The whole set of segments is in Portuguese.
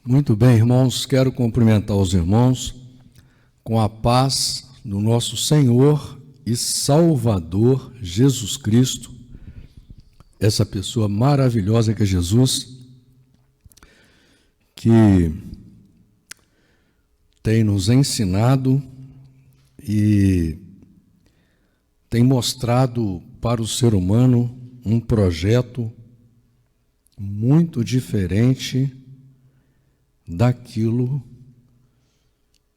Muito bem, irmãos, quero cumprimentar os irmãos com a paz do nosso Senhor e Salvador Jesus Cristo, essa pessoa maravilhosa que é Jesus, que tem nos ensinado e tem mostrado para o ser humano um projeto muito diferente daquilo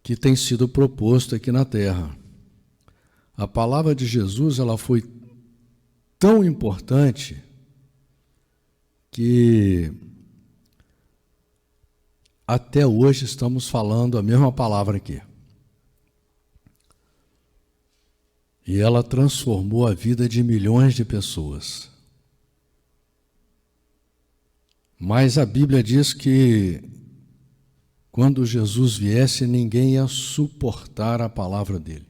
que tem sido proposto aqui na Terra. A palavra de Jesus, ela foi tão importante que até hoje estamos falando a mesma palavra aqui. E ela transformou a vida de milhões de pessoas. Mas a Bíblia diz que quando Jesus viesse, ninguém ia suportar a palavra dele.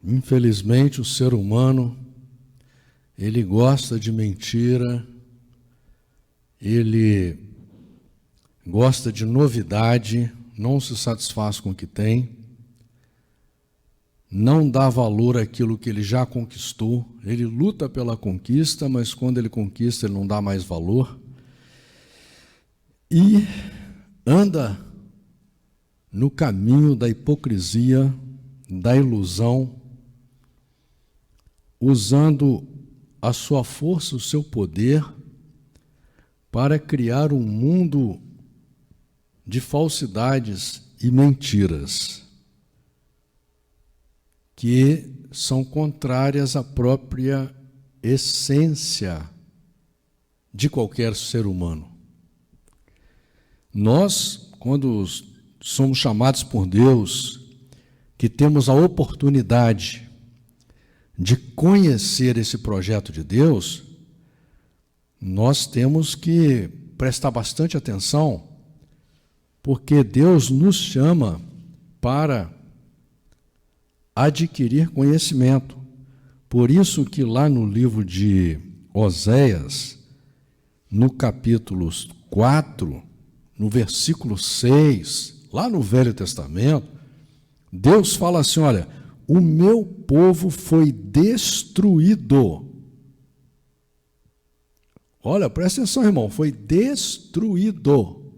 Infelizmente, o ser humano, ele gosta de mentira, ele gosta de novidade, não se satisfaz com o que tem, não dá valor àquilo que ele já conquistou, ele luta pela conquista, mas quando ele conquista, ele não dá mais valor. E anda no caminho da hipocrisia, da ilusão, usando a sua força, o seu poder, para criar um mundo de falsidades e mentiras, que são contrárias à própria essência de qualquer ser humano. Nós, quando somos chamados por Deus, que temos a oportunidade de conhecer esse projeto de Deus, nós temos que prestar bastante atenção, porque Deus nos chama para adquirir conhecimento. Por isso que lá no livro de Oséias, no capítulo 4, no versículo 6, lá no Velho Testamento, Deus fala assim, olha, o meu povo foi destruído. Olha, presta atenção, irmão, foi destruído.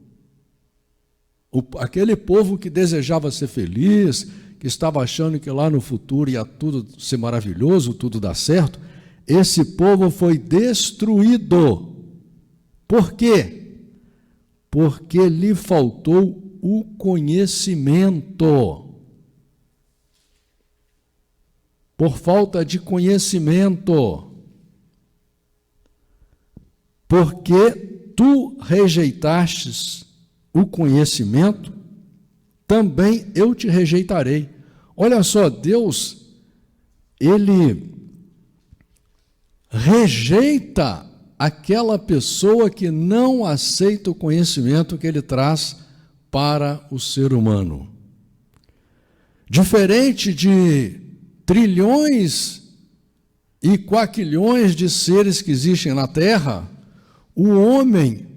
Aquele povo que desejava ser feliz, que estava achando que lá no futuro ia tudo ser maravilhoso, tudo dar certo, esse povo foi destruído. Por quê? Porque lhe faltou o conhecimento. Por falta de conhecimento. Porque tu rejeitastes o conhecimento, também eu te rejeitarei. Olha só, Deus, ele rejeita aquela pessoa que não aceita o conhecimento que ele traz para o ser humano. Diferente de trilhões e quaquilhões de seres que existem na Terra, o homem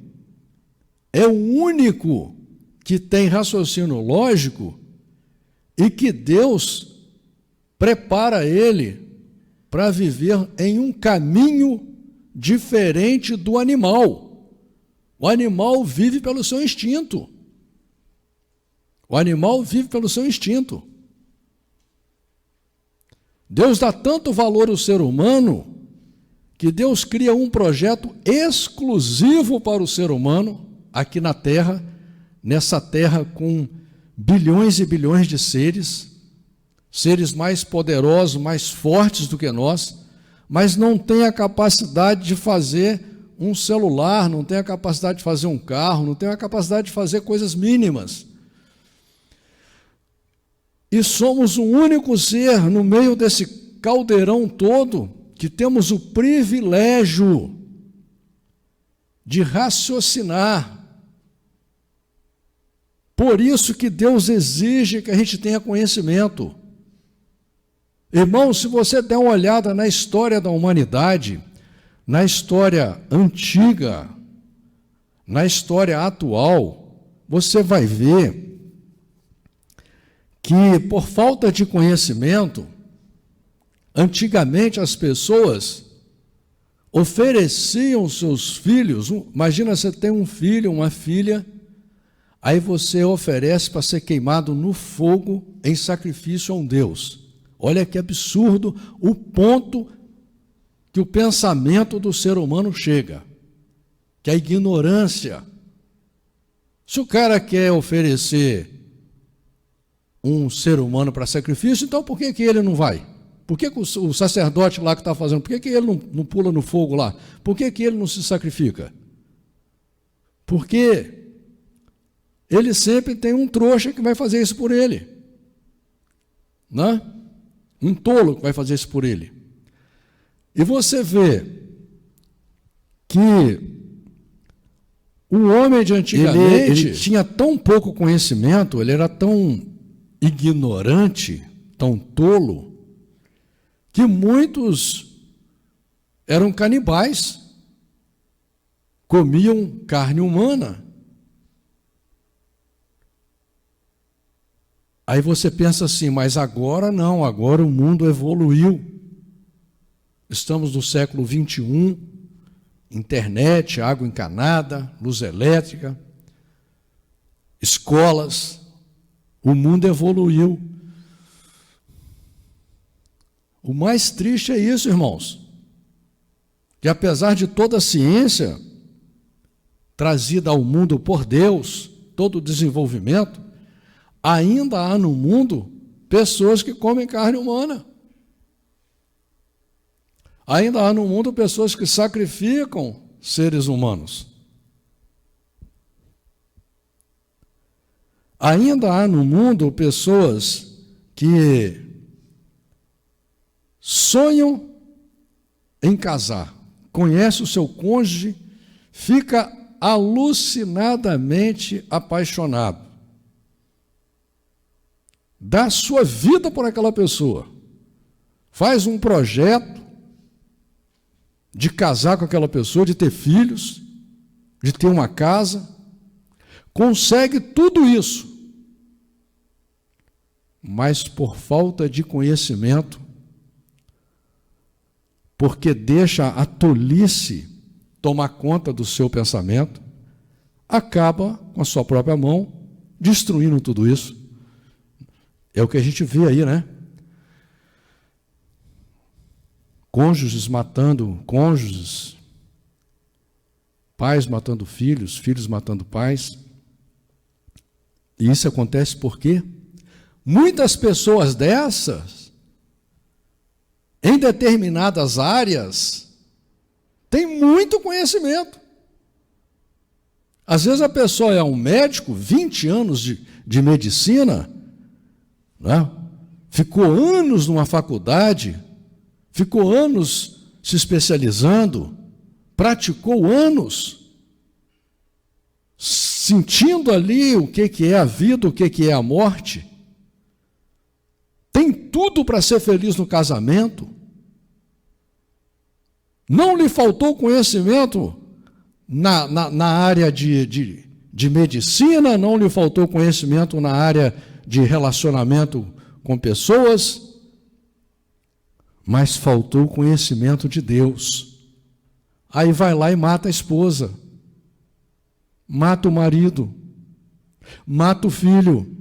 é o único que tem raciocínio lógico e que Deus prepara ele para viver em um caminho diferente do animal. O animal vive pelo seu instinto. O animal vive pelo seu instinto. Deus dá tanto valor ao ser humano que Deus cria um projeto exclusivo para o ser humano aqui na Terra, nessa Terra com bilhões e bilhões de seres, seres mais poderosos, mais fortes do que nós, mas não tem a capacidade de fazer um celular, não tem a capacidade de fazer um carro, não tem a capacidade de fazer coisas mínimas. E somos o único ser no meio desse caldeirão todo que temos o privilégio de raciocinar. Por isso que Deus exige que a gente tenha conhecimento. Irmão, se você der uma olhada na história da humanidade, na história antiga, na história atual, você vai ver que, por falta de conhecimento, antigamente as pessoas ofereciam seus filhos. Imagina, você tem um filho, uma filha, aí você oferece para ser queimado no fogo em sacrifício a um Deus. Olha que absurdo o ponto que o pensamento do ser humano chega, que a ignorância. Se o cara quer oferecer um ser humano para sacrifício, então por que ele não vai? Por que o sacerdote lá que está fazendo, por que ele não pula no fogo lá? Por que ele não se sacrifica? Porque ele sempre tem um trouxa que vai fazer isso por ele, né? Um tolo que vai fazer isso por ele. E você vê que o homem de antigamente ele tinha tão pouco conhecimento, ele era tão ignorante, tão tolo, que muitos eram canibais, comiam carne humana. Aí você pensa assim, mas agora não, agora o mundo evoluiu. Estamos no século 21, internet, água encanada, luz elétrica, escolas, o mundo evoluiu. O mais triste é isso, irmãos, que apesar de toda a ciência trazida ao mundo por Deus, todo o desenvolvimento, ainda há no mundo pessoas que comem carne humana. Ainda há no mundo pessoas que sacrificam seres humanos. Ainda há no mundo pessoas que sonham em casar, conhece o seu cônjuge, fica alucinadamente apaixonado, dá sua vida por aquela pessoa, faz um projeto de casar com aquela pessoa, de ter filhos, de ter uma casa, consegue tudo isso, mas por falta de conhecimento, porque deixa a tolice tomar conta do seu pensamento, acaba com a sua própria mão destruindo tudo isso. É o que a gente vê aí, né? Cônjuges matando cônjuges, pais matando filhos, filhos matando pais. E isso acontece por quê? Muitas pessoas dessas, em determinadas áreas, têm muito conhecimento. Às vezes a pessoa é um médico, 20 anos de medicina, né? Ficou anos numa faculdade, ficou anos se especializando, praticou anos, sentindo ali o que é a vida, o que é a morte, tem tudo para ser feliz no casamento, não lhe faltou conhecimento na área de medicina, não lhe faltou conhecimento na área de relacionamento com pessoas, mas faltou conhecimento de Deus. Aí vai lá e mata a esposa, mata o marido, mata o filho.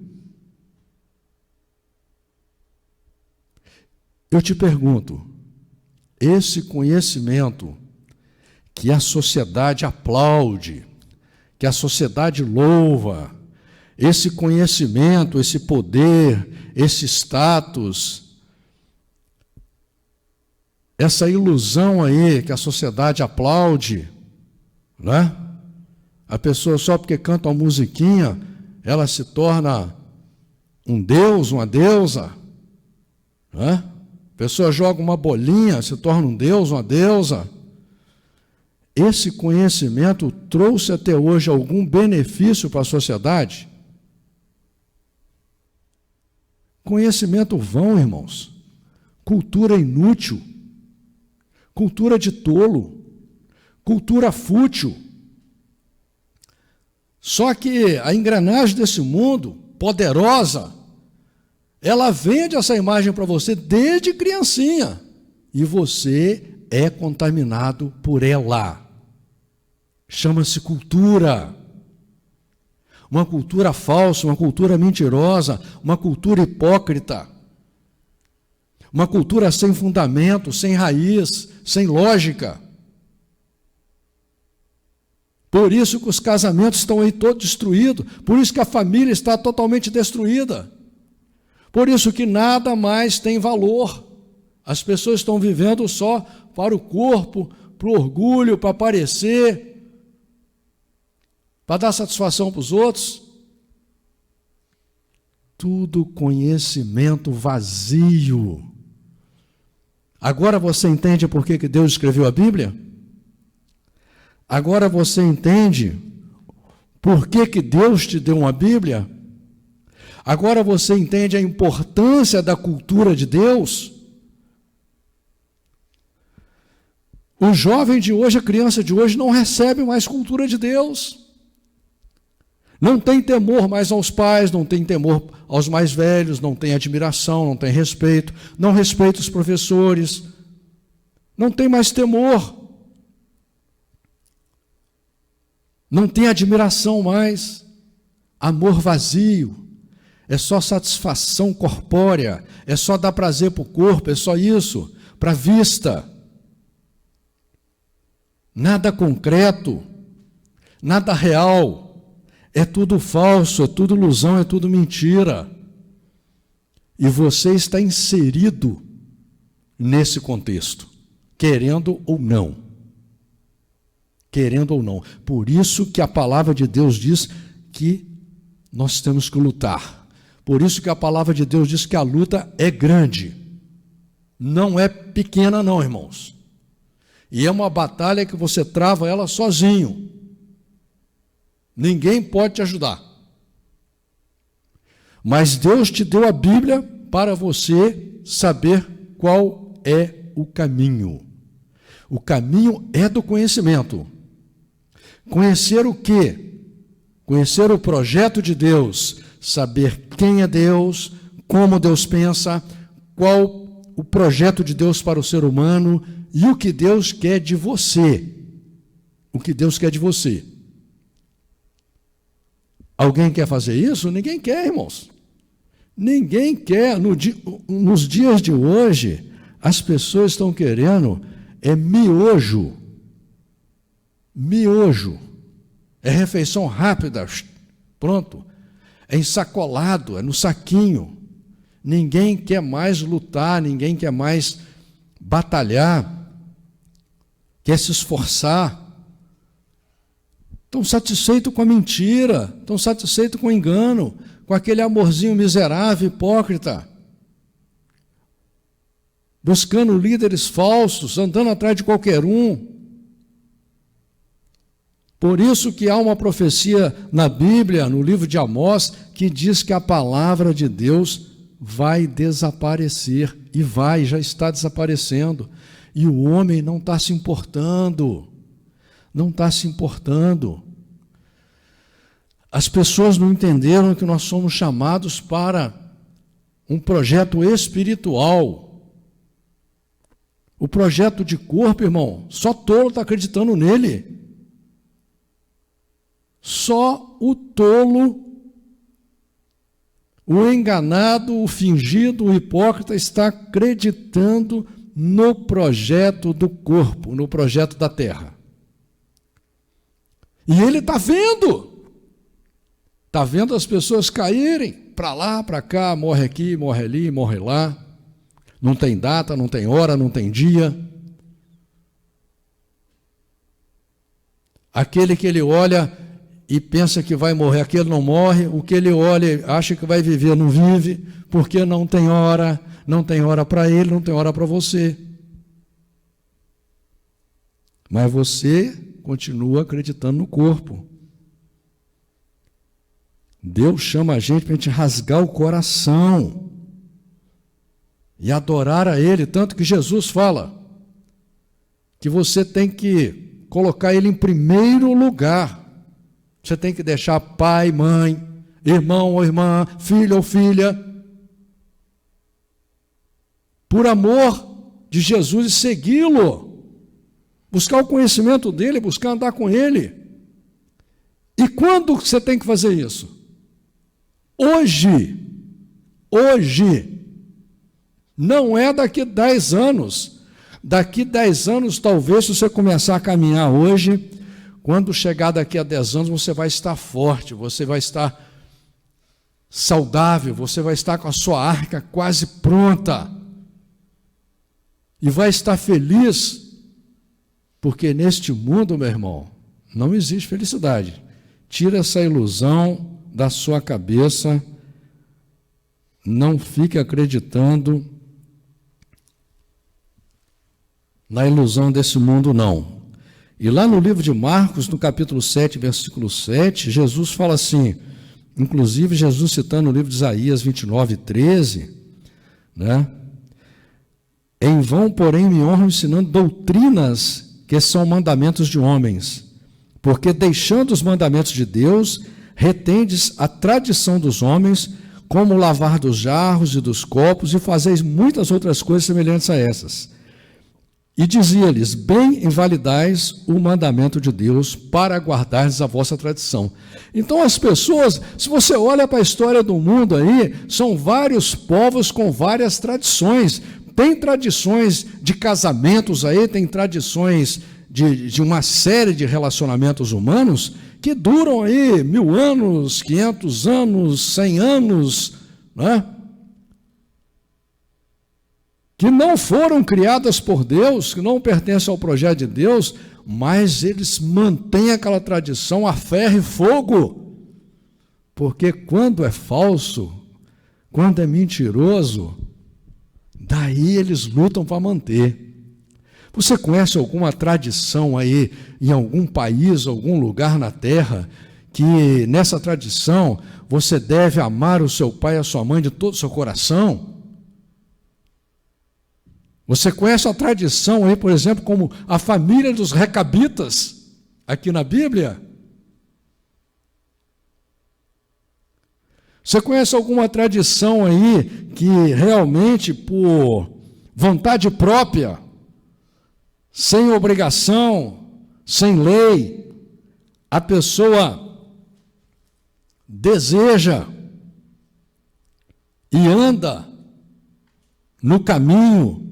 Eu te pergunto, esse conhecimento que a sociedade aplaude, que a sociedade louva, esse conhecimento, esse poder, esse status, essa ilusão aí que a sociedade aplaude, né? A pessoa só porque canta uma musiquinha, ela se torna um deus, uma deusa, né? A pessoa joga uma bolinha, se torna um deus, uma deusa. Esse conhecimento trouxe até hoje algum benefício para a sociedade? Conhecimento vão, irmãos. Cultura inútil. Cultura de tolo. Cultura fútil. Só que a engrenagem desse mundo, poderosa, ela vende essa imagem para você desde criancinha. E você é contaminado por ela. Chama-se cultura. Uma cultura falsa, uma cultura mentirosa, uma cultura hipócrita. Uma cultura sem fundamento, sem raiz, sem lógica. Por isso que os casamentos estão aí todos destruídos, por isso que a família está totalmente destruída, por isso que nada mais tem valor. As pessoas estão vivendo só para o corpo, para o orgulho, para aparecer, para dar satisfação para os outros. Tudo conhecimento vazio. Agora você entende por que Deus escreveu a Bíblia? Agora você entende por que Deus te deu uma Bíblia? Agora você entende a importância da cultura de Deus? O jovem de hoje, a criança de hoje, não recebe mais cultura de Deus. Não tem temor mais aos pais, não tem temor aos mais velhos, não tem admiração, não tem respeito, não respeita os professores, não tem mais temor. Não tem admiração mais, amor vazio, é só satisfação corpórea, é só dar prazer para o corpo, é só isso, para a vista. Nada concreto, nada real, é tudo falso, é tudo ilusão, é tudo mentira. E você está inserido nesse contexto, querendo ou não. Querendo ou não. Por isso que a palavra de Deus diz que nós temos que lutar. Por isso que a palavra de Deus diz que a luta é grande. Não é pequena não, irmãos. E é uma batalha que você trava ela sozinho. Ninguém pode te ajudar. Mas Deus te deu a Bíblia para você saber qual é o caminho. O caminho é do conhecimento. Conhecer o quê? Conhecer o projeto de Deus, saber quem é Deus, como Deus pensa, qual o projeto de Deus para o ser humano e o que Deus quer de você. O que Deus quer de você. Alguém quer fazer isso? Ninguém quer, irmãos. Ninguém quer. Nos dias de hoje, as pessoas estão querendo miojo. Miojo. É refeição rápida. Pronto. É ensacolado, é no saquinho. Ninguém quer mais lutar, ninguém quer mais batalhar, quer se esforçar. Estão satisfeitos com a mentira, estão satisfeitos com o engano, com aquele amorzinho miserável, hipócrita. Buscando líderes falsos, andando atrás de qualquer um. Por isso que há uma profecia na Bíblia, no livro de Amós, que diz que a palavra de Deus vai desaparecer, e já está desaparecendo, e o homem não está se importando, não está se importando. As pessoas não entenderam que nós somos chamados para um projeto espiritual. O projeto de corpo, irmão, só tolo está acreditando nele. Só o tolo, o enganado, o fingido, o hipócrita está acreditando no projeto do corpo, no projeto da terra. E ele está vendo as pessoas caírem para lá, para cá, morre aqui, morre ali, morre lá. Não tem data, não tem hora, não tem dia. Aquele que ele olha e pensa que vai morrer, aquele não morre. O que ele olha, acha que vai viver, não vive, porque não tem hora para ele, não tem hora para você. Mas você continua acreditando no corpo. Deus chama a gente para a gente rasgar o coração e adorar a Ele, tanto que Jesus fala que você tem que colocar Ele em primeiro lugar. Você tem que deixar pai, mãe, irmão ou irmã, filho ou filha, por amor de Jesus, e segui-lo, buscar o conhecimento dele, buscar andar com ele. E quando você tem que fazer isso? Hoje, não é daqui 10 anos. Daqui 10 anos, talvez, se você começar a caminhar hoje, quando chegar daqui a 10 anos, você vai estar forte, você vai estar saudável, você vai estar com a sua arca quase pronta. E vai estar feliz, porque neste mundo, meu irmão, não existe felicidade. Tira essa ilusão da sua cabeça, não fique acreditando na ilusão desse mundo, não. E lá no livro de Marcos, no capítulo 7, versículo 7, Jesus fala assim, inclusive Jesus citando o livro de Isaías 29, 13, né? Em vão, porém, me honram ensinando doutrinas que são mandamentos de homens, porque deixando os mandamentos de Deus, retendes a tradição dos homens, como o lavar dos jarros e dos copos, e fazeis muitas outras coisas semelhantes a essas. E dizia-lhes, bem invalidais o mandamento de Deus para guardardes a vossa tradição. Então as pessoas, se você olha para a história do mundo aí, são vários povos com várias tradições. Tem tradições de casamentos aí, tem tradições de uma série de relacionamentos humanos que duram aí 1000 anos, 500 anos, 100 anos, né? Que não foram criadas por Deus, que não pertencem ao projeto de Deus, mas eles mantêm aquela tradição a ferro e fogo, porque quando é falso, quando é mentiroso, daí eles lutam para manter. Você conhece alguma tradição aí, em algum país, algum lugar na terra, que nessa tradição você deve amar o seu pai e a sua mãe de todo o seu coração? Você conhece a tradição aí, por exemplo, como a família dos recabitas, aqui na Bíblia? Você conhece alguma tradição aí que realmente, por vontade própria, sem obrigação, sem lei, a pessoa deseja e anda no caminho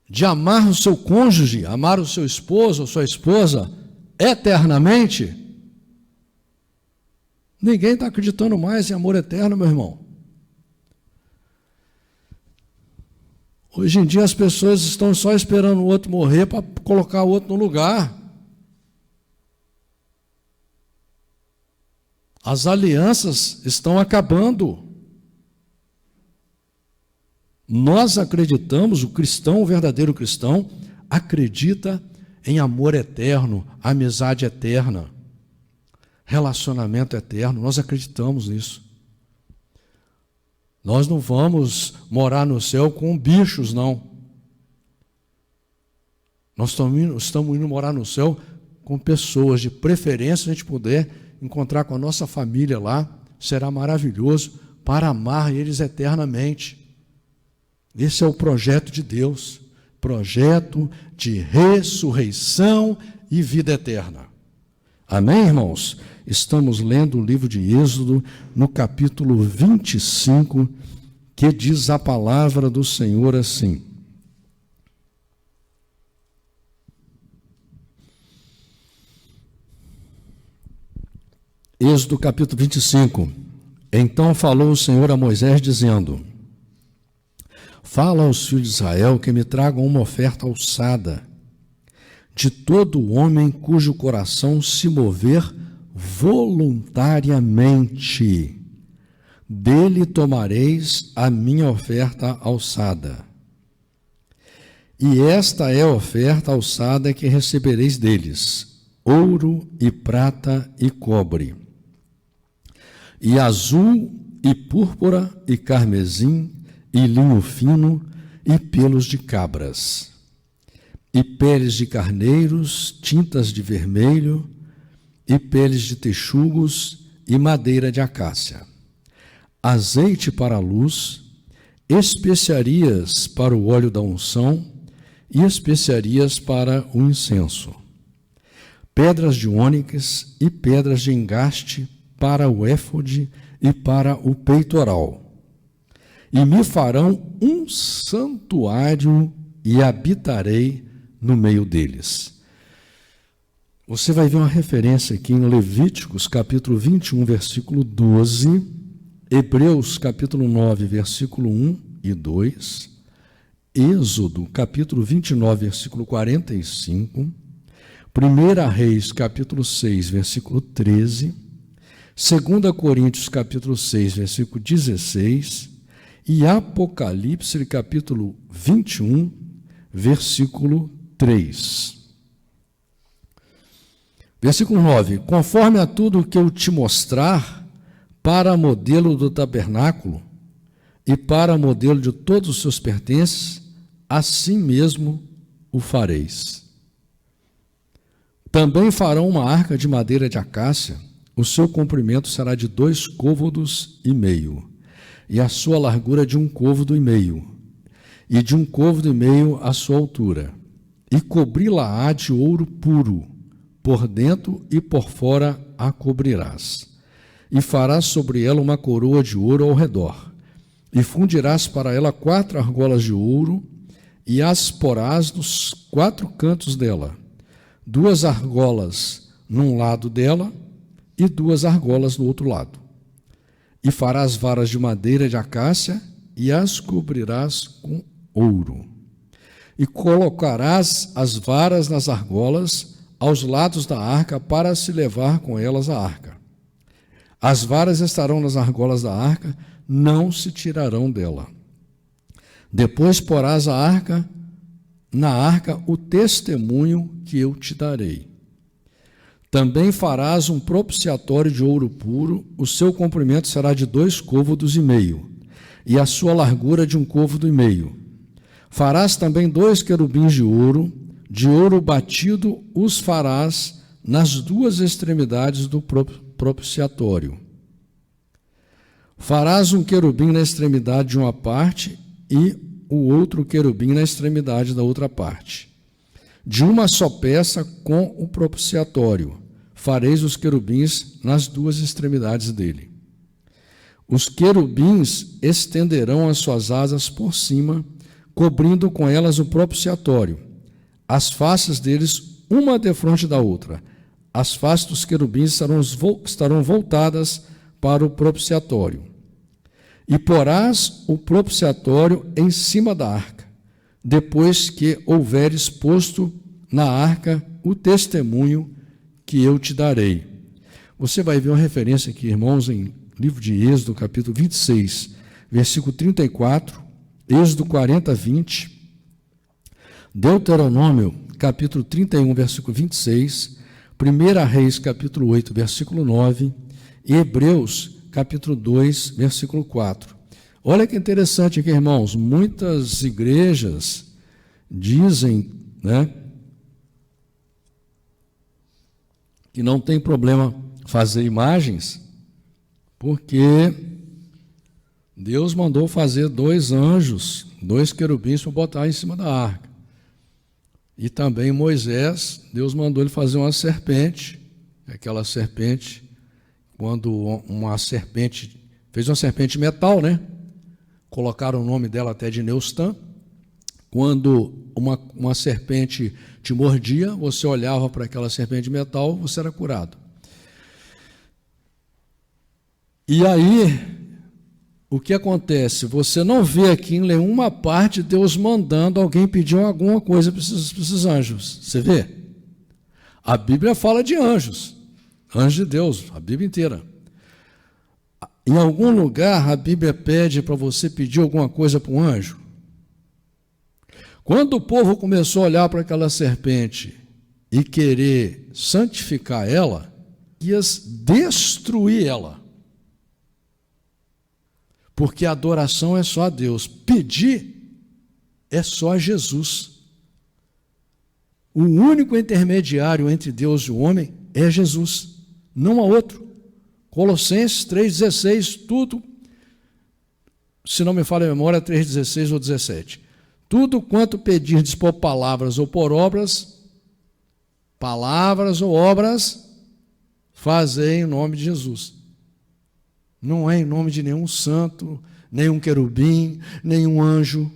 de amar o seu cônjuge, amar o seu esposo ou sua esposa eternamente? Ninguém está acreditando mais em amor eterno, meu irmão. Hoje em dia as pessoas estão só esperando o outro morrer para colocar o outro no lugar. As alianças estão acabando. Nós acreditamos, o cristão, o verdadeiro cristão, acredita em amor eterno, amizade eterna, relacionamento eterno. Nós acreditamos nisso. Nós não vamos morar no céu com bichos, não. Nós estamos indo morar no céu com pessoas, de preferência, se a gente puder encontrar com a nossa família lá, será maravilhoso, para amar eles eternamente. Esse é o projeto de Deus, projeto de ressurreição e vida eterna. Amém, irmãos? Estamos lendo o livro de Êxodo, no capítulo 25, que diz a palavra do Senhor assim. Êxodo capítulo 25. Então falou o Senhor a Moisés, dizendo: fala aos filhos de Israel que me tragam uma oferta alçada, de todo homem cujo coração se mover voluntariamente. Dele tomareis a minha oferta alçada. E esta é a oferta alçada que recebereis deles: ouro e prata e cobre, e azul e púrpura e carmesim e linho fino e pelos de cabras, e peles de carneiros, tintas de vermelho, e peles de texugos e madeira de acácia, azeite para a luz, especiarias para o óleo da unção e especiarias para o incenso, pedras de ônix e pedras de engaste para o éfode e para o peitoral. E me farão um santuário e habitarei no meio deles. Você vai ver uma referência aqui em Levíticos, capítulo 21, versículo 12, Hebreus, capítulo 9, versículo 1 e 2, Êxodo, capítulo 29, versículo 45, 1 Reis, capítulo 6, versículo 13, 2 Coríntios, capítulo 6, versículo 16, e Apocalipse, capítulo 21, versículo 3. Versículo 9: conforme a tudo que eu te mostrar, para modelo do tabernáculo e para modelo de todos os seus pertences, assim mesmo o fareis. Também farão uma arca de madeira de acácia, o seu comprimento será de 2 côvados e meio, e a sua largura de 1 côvado e meio, e de 1 côvado e meio a sua altura, e cobri-la-á de ouro puro, por dentro e por fora a cobrirás, e farás sobre ela uma coroa de ouro ao redor, e fundirás para ela 4 argolas de ouro, e as porás nos 4 cantos dela, 2 argolas num lado dela, e 2 argolas no outro lado. E farás varas de madeira de acácia, e as cobrirás com ouro. E colocarás as varas nas argolas, aos lados da arca, para se levar com elas a arca. As varas estarão nas argolas da arca, não se tirarão dela. Depois porás na arca o testemunho que eu te darei. Também farás um propiciatório de ouro puro, o seu comprimento será de 2 côvados e meio, e a sua largura de 1 côvado e meio. Farás também 2 querubins de ouro batido os farás nas 2 extremidades do propiciatório. Farás um querubim na extremidade de uma parte e o outro querubim na extremidade da outra parte. De uma só peça com o propiciatório, fareis os querubins nas 2 extremidades dele. Os querubins estenderão as suas asas por cima, cobrindo com elas o propiciatório. As faces deles, uma defronte da outra. As faces dos querubins estarão voltadas para o propiciatório. E porás o propiciatório em cima da arca, depois que houveres posto na arca o testemunho que eu te darei. Você vai ver uma referência aqui, irmãos, em livro de Êxodo, capítulo 26, versículo 34, Êxodo 40, 20, Deuteronômio, capítulo 31, versículo 26, 1 Reis, capítulo 8, versículo 9, e Hebreus, capítulo 2, versículo 4. Olha que interessante aqui, irmãos, muitas igrejas dizem, que não tem problema fazer imagens, porque Deus mandou fazer 2 anjos, 2 querubins para botar em cima da arca. E também Moisés, Deus mandou ele fazer uma serpente, aquela serpente, quando uma serpente, fez uma serpente de metal, colocaram o nome dela até de Neustã. Quando uma serpente te mordia, você olhava para aquela serpente de metal, você era curado. E aí, o que acontece? Você não vê aqui em nenhuma parte Deus mandando alguém pedir alguma coisa para esses anjos. Você vê? A Bíblia fala de anjos, anjos de Deus, a Bíblia inteira. Em algum lugar a Bíblia pede para você pedir alguma coisa para um anjo? Quando o povo começou a olhar para aquela serpente e querer santificar ela, ia destruir ela. Porque a adoração é só a Deus, pedir é só a Jesus. O único intermediário entre Deus e o homem é Jesus. não há outro. Colossenses 3,16, tudo, se não me falha a memória, 3,16 ou 17. Tudo quanto pedirdes por palavras ou por obras, fazei em nome de Jesus. Não é em nome de nenhum santo, nenhum querubim, nenhum anjo.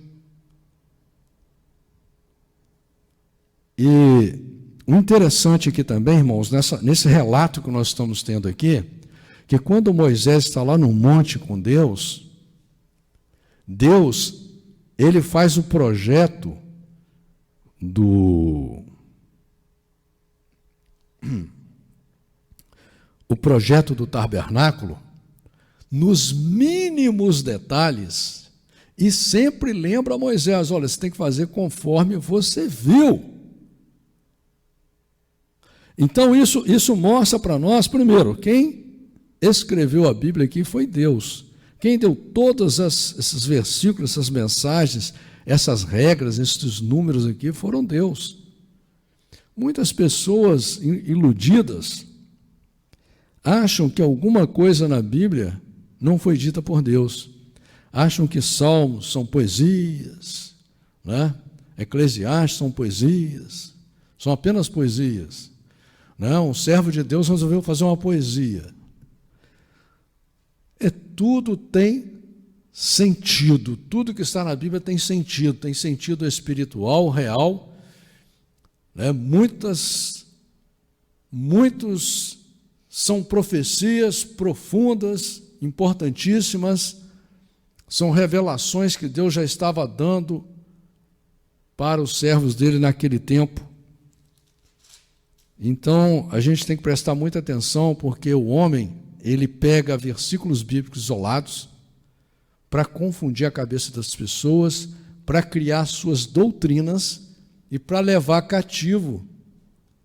E o interessante aqui também, irmãos, nesse relato que nós estamos tendo aqui, que quando Moisés está lá no monte com Deus, ele faz o projeto do tabernáculo nos mínimos detalhes e sempre lembra a Moisés, olha, você tem que fazer conforme você viu. Então isso mostra para nós, primeiro, quem escreveu a Bíblia aqui foi Deus. Quem deu todos esses versículos, essas mensagens, essas regras, esses números aqui foram Deus. Muitas pessoas iludidas acham que alguma coisa na Bíblia não foi dita por Deus. Acham que salmos são poesias, né? Eclesiastes são poesias, são apenas poesias. Não, um servo de Deus resolveu fazer uma poesia. Tudo tem sentido, tudo que está na Bíblia tem sentido espiritual, real, né? Muitos são profecias profundas, importantíssimas, são revelações que Deus já estava dando para os servos dele naquele tempo. Então, a gente tem que prestar muita atenção, porque o homem, ele pega versículos bíblicos isolados para confundir a cabeça das pessoas, para criar suas doutrinas e para levar cativo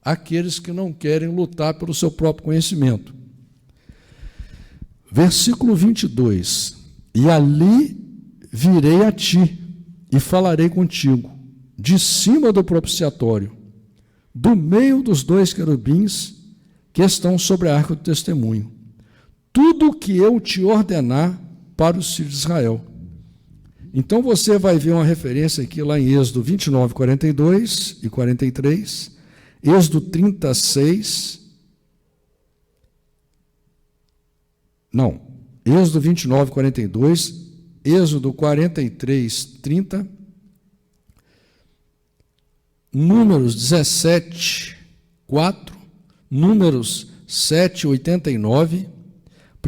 aqueles que não querem lutar pelo seu próprio conhecimento. Versículo 22. E ali virei a ti e falarei contigo, de cima do propiciatório, do meio dos dois querubins que estão sobre a arca do testemunho, tudo o que eu te ordenar para os filhos de Israel. Então você vai ver uma referência aqui lá em Êxodo 29, 42 e 43, Êxodo 36, Êxodo 29, 42, Êxodo 43, 30, Números 17, 4, Números 7, 89,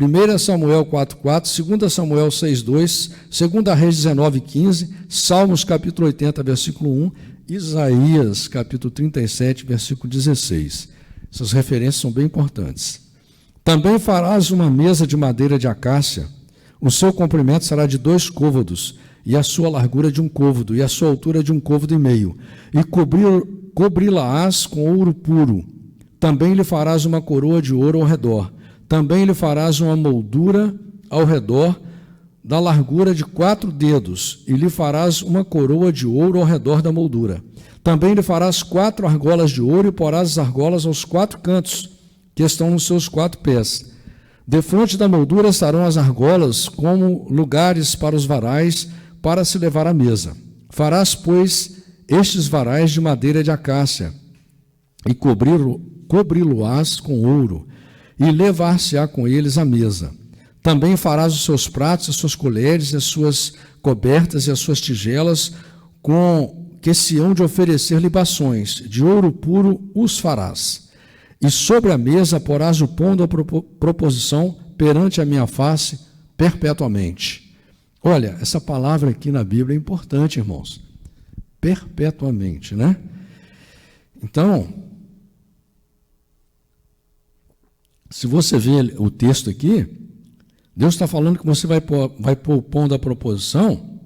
1 Samuel 4,4, 2 Samuel 6,2, 2 Reis 19,15, Salmos capítulo 80, versículo 1, Isaías capítulo 37, versículo 16. Essas referências são bem importantes. Também farás uma mesa de madeira de acácia, o seu comprimento será de 2 côvados, e a sua largura de 1 côvado, e a sua altura de 1 côvado e meio, e cobri-la-ás com ouro puro. Também lhe farás uma coroa de ouro ao redor. Também lhe farás uma moldura ao redor da largura de 4 dedos, e lhe farás uma coroa de ouro ao redor da moldura. Também lhe farás 4 argolas de ouro, e porás as argolas aos 4 cantos, que estão nos seus 4 pés. Defronte da moldura estarão as argolas, como lugares para os varais, para se levar à mesa. Farás, pois, estes varais de madeira de acácia, e cobri-lo-ás com ouro, e levar-se-á com eles à mesa. Também farás os seus pratos, as suas colheres, as suas cobertas e as suas tigelas, com que se hão de oferecer libações, de ouro puro os farás. E sobre a mesa porás o pão da proposição perante a minha face perpetuamente. Olha, essa palavra aqui na Bíblia é importante, irmãos. Perpetuamente, né? Então, se você vê o texto aqui, Deus está falando que você vai pôr o pão da proposição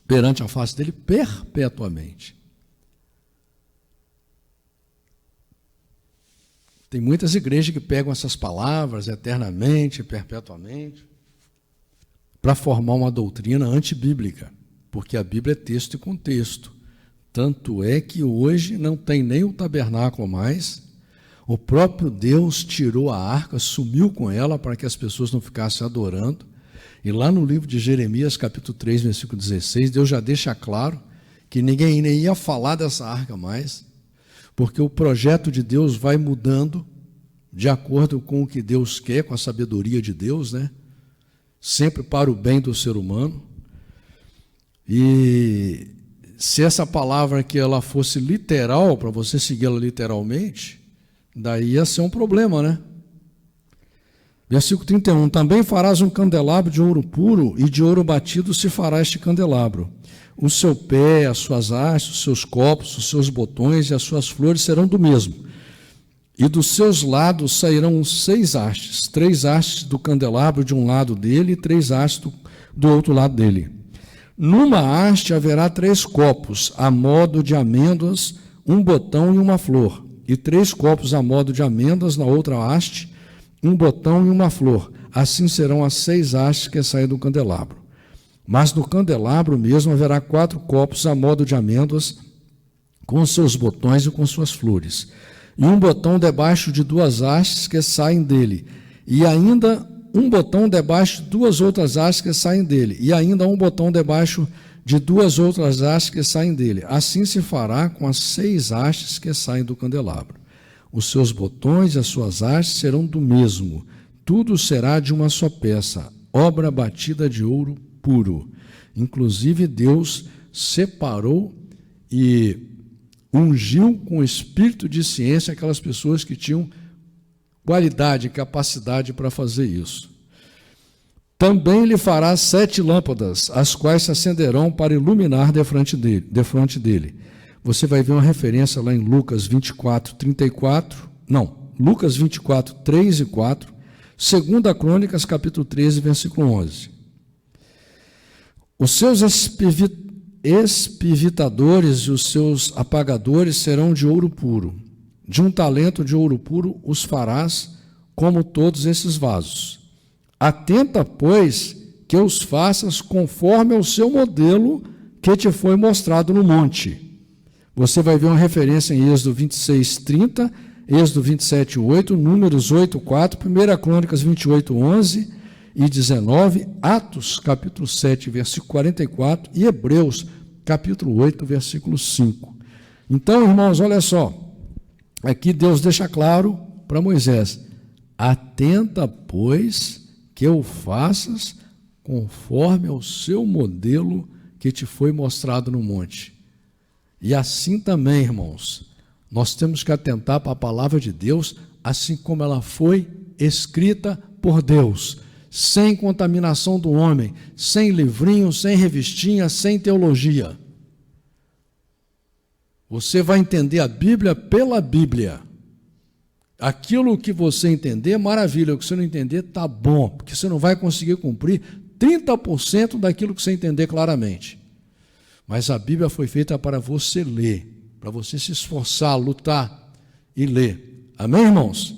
perante a face dele perpetuamente. Tem muitas igrejas que pegam essas palavras eternamente, perpetuamente, para formar uma doutrina antibíblica, porque a Bíblia é texto e contexto. Tanto é que hoje não tem nem o tabernáculo mais. O próprio Deus tirou a arca, sumiu com ela para que as pessoas não ficassem adorando. E lá no livro de Jeremias, capítulo 3, versículo 16, Deus já deixa claro que ninguém nem ia falar dessa arca mais, porque o projeto de Deus vai mudando de acordo com o que Deus quer, com a sabedoria de Deus, né? Sempre para o bem do ser humano. E se essa palavra aqui ela fosse literal, para você segui-la literalmente, daí ia ser um problema, né? Versículo 31, também farás um candelabro de ouro puro, e de ouro batido se fará este candelabro. O seu pé, as suas hastes, os seus copos, os seus botões e as suas flores serão do mesmo. E dos seus lados sairão 6 hastes, 3 hastes do candelabro de um lado dele e 3 hastes do outro lado dele. Numa haste haverá 3 copos, a modo de amêndoas, um botão e uma flor, e 3 copos a modo de amêndoas na outra haste, um botão e uma flor. Assim serão as 6 hastes que saem do candelabro. Mas no candelabro mesmo haverá 4 copos a modo de amêndoas, com seus botões e com suas flores. E um botão debaixo de 2 hastes que saem dele, e ainda um botão debaixo de 2 outras hastes que saem dele, e ainda um botão debaixo de 2 outras hastes que saem dele. Assim se fará com as 6 hastes que saem do candelabro. Os seus botões e as suas hastes serão do mesmo. Tudo será de uma só peça, obra batida de ouro puro. Inclusive Deus separou e ungiu com o espírito de ciência aquelas pessoas que tinham qualidade e capacidade para fazer isso. Também lhe fará 7 lâmpadas, as quais se acenderão para iluminar defronte dele. Você vai ver uma referência lá em Lucas 24, 34, Lucas 24, 3 e 4, 2 Crônicas, capítulo 13, versículo 11. Os seus espivitadores e os seus apagadores serão de ouro puro. De um talento de ouro puro os farás, como todos esses vasos. Atenta, pois, que os faças conforme ao seu modelo que te foi mostrado no monte. Você vai ver uma referência em Êxodo 26, 30, Êxodo 27, 8, Números 8, 4, 1 Crônicas 28, 11 e 19, Atos, capítulo 7, versículo 44 e Hebreus, capítulo 8, versículo 5. Então, irmãos, olha só, aqui Deus deixa claro para Moisés, atenta, pois, que o faças conforme ao seu modelo que te foi mostrado no monte. E assim também, irmãos, nós temos que atentar para a palavra de Deus, assim como ela foi escrita por Deus, sem contaminação do homem, sem livrinho, sem revistinha, sem teologia. Você vai entender a Bíblia pela Bíblia. Aquilo que você entender, maravilha. O que você não entender, tá bom, porque você não vai conseguir cumprir 30% daquilo que você entender claramente. Mas a Bíblia foi feita para você ler, para você se esforçar, lutar e ler. Amém, irmãos?